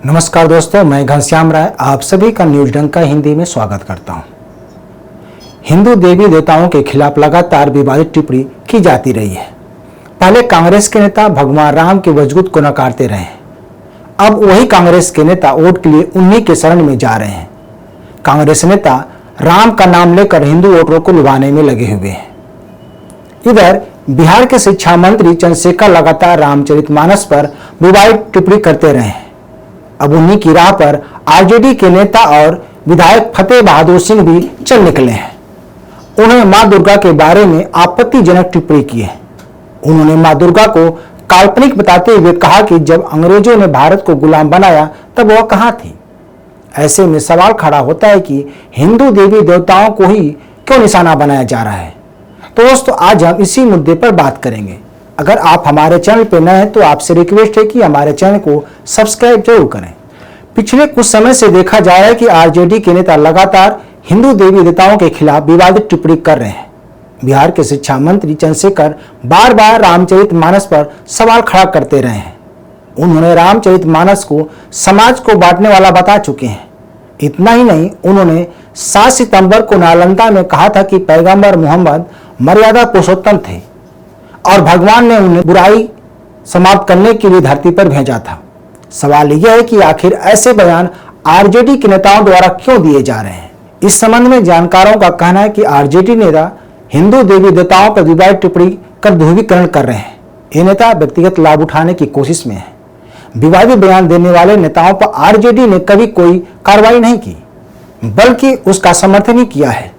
नमस्कार दोस्तों, मैं घनश्याम राय आप सभी का न्यूज डंका हिंदी में स्वागत करता हूं। हिंदू देवी देवताओं के खिलाफ लगातार विवादित टिप्पणी की जाती रही है। पहले कांग्रेस के नेता भगवान राम के वजूद को नकारते रहे, अब वही कांग्रेस के नेता वोट के लिए उन्हीं के शरण में जा रहे हैं। कांग्रेस नेता राम का नाम लेकर हिंदू वोटरों को लुभाने में लगे हुए हैं। इधर बिहार के शिक्षा मंत्री चंद्रशेखर लगातार रामचरितमानस पर विवादित टिप्पणी करते रहे हैं। अब उन्हीं की राह पर आरजेडी के नेता और विधायक फतेह बहादुर सिंह भी चल निकले हैं। उन्होंने मां दुर्गा के बारे में आपत्तिजनक टिप्पणी की है। उन्होंने मां दुर्गा को काल्पनिक बताते हुए कहा कि जब अंग्रेजों ने भारत को गुलाम बनाया तब वह कहां थी। ऐसे में सवाल खड़ा होता है कि हिंदू देवी देवताओं को ही क्यों निशाना बनाया जा रहा है। तो दोस्तों, आज हम इसी मुद्दे पर बात करेंगे। अगर आप हमारे चैनल पर नए हैं तो आपसे रिक्वेस्ट है कि हमारे चैनल को सब्सक्राइब जरूर करें। पिछले कुछ समय से देखा जा रहा है कि आरजेडी के नेता लगातार हिंदू देवी देवताओं के खिलाफ विवादित टिप्पणी कर रहे हैं। बिहार के शिक्षा मंत्री चंद्रशेखर बार बार रामचरितमानस पर सवाल खड़ा करते रहे हैं। उन्होंने रामचरितमानस को समाज को बांटने वाला बता चुके हैं। इतना ही नहीं, उन्होंने 7 सितंबर को नालंदा में कहा था कि पैगंबर मोहम्मद मर्यादा पुरुषोत्तम थे और भगवान ने उन्हें बुराई समाप्त करने के लिए धरती पर भेजा था। सवाल यह है कि आखिर ऐसे बयान आरजेडी के नेताओं द्वारा क्यों दिए जा रहे हैं। इस संबंध में जानकारों का कहना है कि आरजेडी नेता हिंदू देवी देवताओं पर विवादित टिप्पणी कर ध्रुवीकरण कर रहे हैं। ये नेता व्यक्तिगत लाभ उठाने की कोशिश में है। विवादित बयान देने वाले नेताओं पर आरजेडी ने कभी कोई कार्रवाई नहीं की, बल्कि उसका समर्थन ही किया है।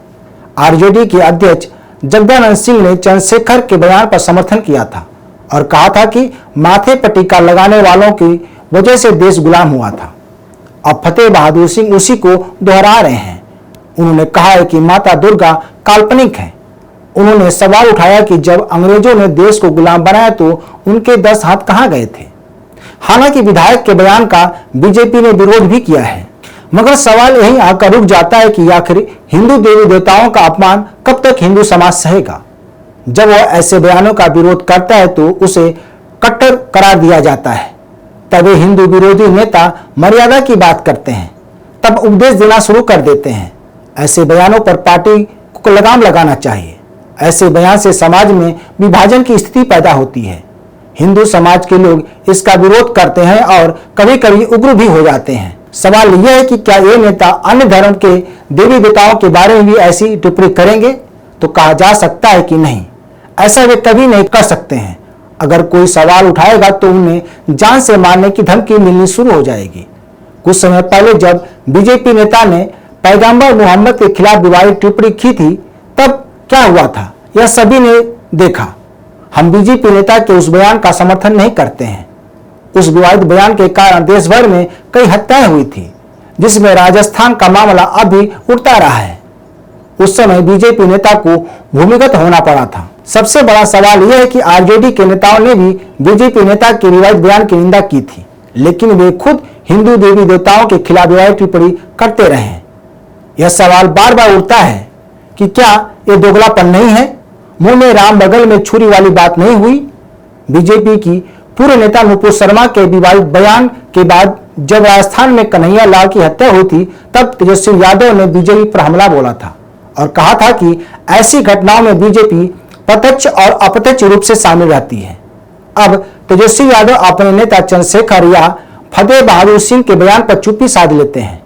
आरजेडी के अध्यक्ष जगदानंद सिंह ने चंद्रशेखर के बयान पर समर्थन किया था और कहा था कि माथे पर टीका लगाने वालों की वजह से देश गुलाम हुआ था। अब फतेह बहादुर सिंह उसी को दोहरा रहे हैं। उन्होंने कहा है कि माता दुर्गा काल्पनिक है। उन्होंने सवाल उठाया कि जब अंग्रेजों ने देश को गुलाम बनाया तो उनके 10 हाथ कहां गए थे। हालांकि विधायक के बयान का बीजेपी ने विरोध भी किया है, मगर सवाल यहीं आकर रुक जाता है कि आखिर हिंदू देवी देवताओं का अपमान कब तक हिंदू समाज सहेगा। जब वह ऐसे बयानों का विरोध करता है तो उसे कट्टर करार दिया जाता है। तब वे हिंदू विरोधी नेता मर्यादा की बात करते हैं, तब उपदेश देना शुरू कर देते हैं। ऐसे बयानों पर पार्टी को लगाम लगाना चाहिए। ऐसे बयान से समाज में विभाजन की स्थिति पैदा होती है। हिंदू समाज के लोग इसका विरोध करते हैं और कभी कभी उग्र भी हो जाते हैं। सवाल यह है कि क्या ये नेता अन्य धर्म के देवी देवताओं के बारे में भी ऐसी टिप्पणी करेंगे। तो कहा जा सकता है कि नहीं, ऐसा वे कभी नहीं कर सकते हैं। अगर कोई सवाल उठाएगा तो उन्हें जान से मारने की धमकी मिलनी शुरू हो जाएगी। कुछ समय पहले जब बीजेपी नेता ने पैगंबर मोहम्मद के खिलाफ विवादित टिप्पणी की थी, तब क्या हुआ था यह सभी ने देखा। हम बीजेपी नेता के उस बयान का समर्थन नहीं करते हैं। उस विवादित बयान के कारण देश भर में कई हत्याएं हुई थी, जिसमें राजस्थान का मामला अब भी उठता रहा है। उस समय बीजेपी नेता को भूमिगत होना पड़ा था। सबसे बड़ा सवाल यह है कि आरजेडी के नेताओं ने भी बीजेपी नेता के विवादित बयान की निंदा की थी, लेकिन वे खुद हिंदू देवी देवताओं के खिलाफ विवादित टिप्पणी करते रहे हैं। यह सवाल बार बार उठता है कि क्या ये दोगलापन नहीं है। मुंह में राम बगल में छुरी वाली बात नहीं हुई। बीजेपी की पूर्व नेता नुपुर शर्मा के विवादित बयान के बाद जब राजस्थान में कन्हैया लाल की हत्या हुई थी, तब तेजस्वी यादव ने बीजेपी पर हमला बोला था और कहा था कि ऐसी घटनाओं में बीजेपी प्रत्यक्ष और अप्रत्यक्ष रूप से शामिल रहती है। अब तेजस्वी यादव अपने नेता चंद्रशेखर या फतेह बहादुर सिंह के बयान पर चुप्पी साध लेते हैं।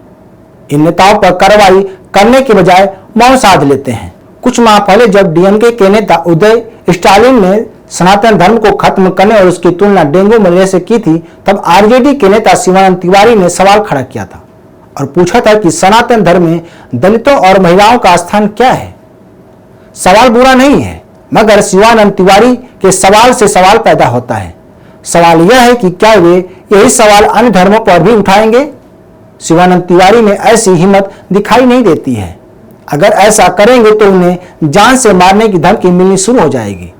इन नेताओं पर कार्रवाई करने के बजाय मौन साध लेते हैं। कुछ माह पहले जब डीएमके के नेता उदय स्टालिन ने सनातन धर्म को खत्म करने और उसकी तुलना डेंगू मलेरिया से की थी, तब आरजेडी के नेता शिवानंद तिवारी ने सवाल खड़ा किया था और पूछा था कि सनातन धर्म में दलितों और महिलाओं का स्थान क्या है। सवाल बुरा नहीं है, मगर शिवानंद तिवारी के सवाल से सवाल पैदा होता है। सवाल यह है कि क्या वे यही सवाल अन्य धर्मों पर भी उठाएंगे। शिवानंद तिवारी में ऐसी हिम्मत दिखाई नहीं देती है। अगर ऐसा करेंगे तो उन्हें जान से मारने की धमकी मिलनी शुरू हो जाएगी।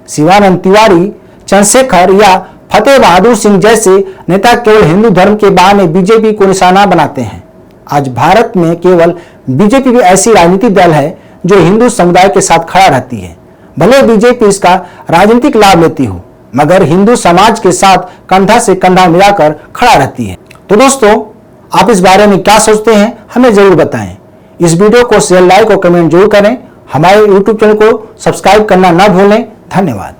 शिवानंद तिवारी, चंद्रशेखर या फतेह बहादुर सिंह जैसे नेता केवल हिंदू धर्म के बहाने बीजेपी को निशाना बनाते हैं। आज भारत में केवल बीजेपी भी ऐसी राजनीतिक दल है जो हिंदू समुदाय के साथ खड़ा रहती है। भले बीजेपी इसका राजनीतिक लाभ लेती हो, मगर हिंदू समाज के साथ कंधा से कंधा मिलाकर खड़ा रहती है। तो दोस्तों, आप इस बारे में क्या सोचते हैं हमें जरूर बताएं। इस वीडियो को शेयर, लाइक और कमेंट जरूर करें। हमारे YouTube चैनल को सब्सक्राइब करना ना भूलें। धन्यवाद।